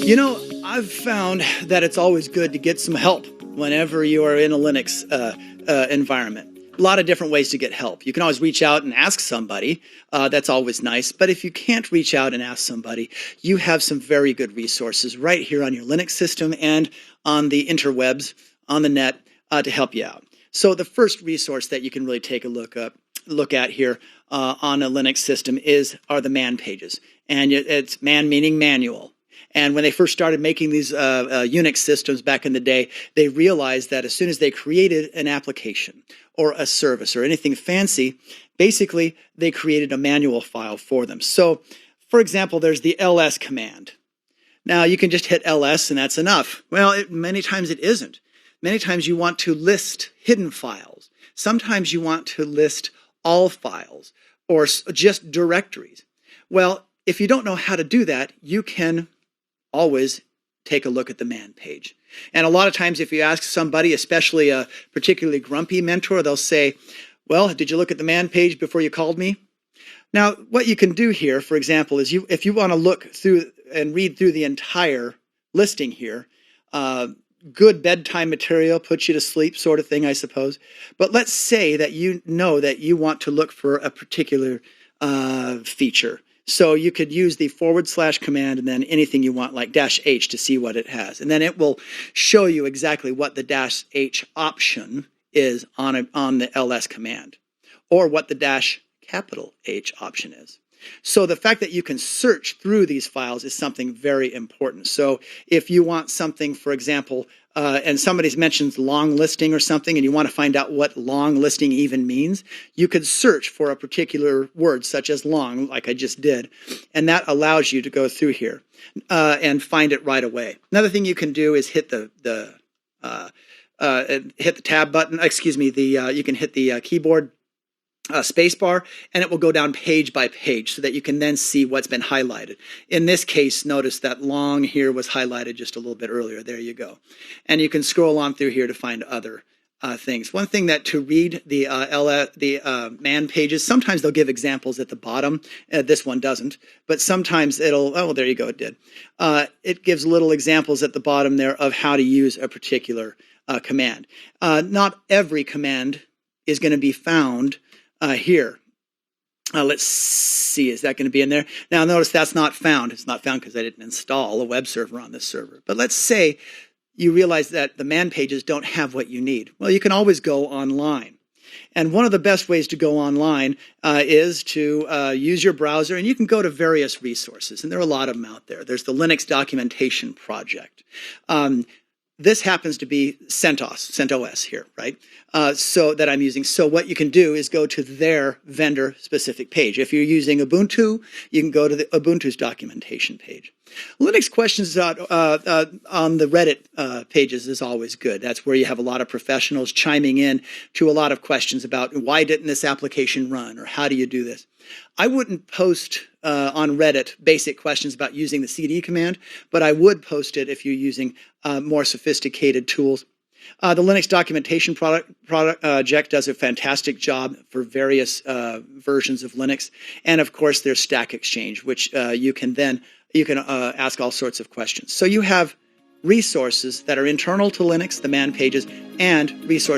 You know, I've found that it's always good to get some help whenever you are in a Linux environment. A lot of different ways to get help. You can always reach out and ask somebody. That's always nice. But if you can't reach out and ask somebody, you have some very good resources right here on your Linux system and on the interwebs, on the net, to help you out. So the first resource that you can really take a look at here on a Linux system are the man pages. And it's man meaning manual. And when they first started making these Unix systems back in the day, they realized that as soon as they created an application or a service or anything fancy, basically they created a manual file for them. So, for example, there's the ls command. Now, you can just hit ls and that's enough. Well, many times it isn't. Many times you want to list hidden files. Sometimes you want to list all files or just directories. Well, if you don't know how to do that, you can always take a look at the man page. And a lot of times if you ask somebody, especially a particularly grumpy mentor, they'll say, well, did you look at the man page before you called me? Now, what you can do here, for example, is if you want to look through and read through the entire listing here, good bedtime material, puts you to sleep sort of thing, I suppose. But let's say that you know that you want to look for a particular feature. So you could use the / command and then anything you want like -h to see what it has. And then it will show you exactly what the -h option is on the ls command or what the $H option is. So the fact that you can search through these files is something very important. So if you want something, for example, and somebody's mentioned long listing or something, and you want to find out what long listing even means, you could search for a particular word, such as long, like I just did, and that allows you to go through here and find it right away. Another thing you can do is hit the tab button. Excuse me. You can hit the keyboard space bar, and it will go down page by page so that you can then see what's been highlighted. In this case, notice that long here was highlighted just a little bit earlier. There you go. And you can scroll on through here to find other things. One thing that to read the man pages, sometimes they'll give examples at the bottom. This one doesn't, but sometimes it'll, oh, there you go, it did. It gives little examples at the bottom there of how to use a particular command. Not every command is going to be found here. Let's see, is that going to be in there? Now notice that's not found. It's not found because I didn't install a web server on this server. But let's say you realize that the man pages don't have what you need. Well, you can always go online. And one of the best ways to go online is to use your browser, and you can go to various resources, and there are a lot of them out there. There's the Linux Documentation Project. This happens to be CentOS here, right? So that I'm using. So what you can do is go to their vendor specific page. If you're using Ubuntu, you can go to the Ubuntu's documentation page. Linux questions on the Reddit pages is always good. That's where you have a lot of professionals chiming in to a lot of questions about why didn't this application run or how do you do this. I wouldn't post on Reddit basic questions about using the cd command, but I would post it if you're using more sophisticated tools. The Linux Documentation Project does a fantastic job for various versions of Linux. And of course, there's Stack Exchange, which you can ask all sorts of questions. So you have resources that are internal to Linux, the man pages, and resources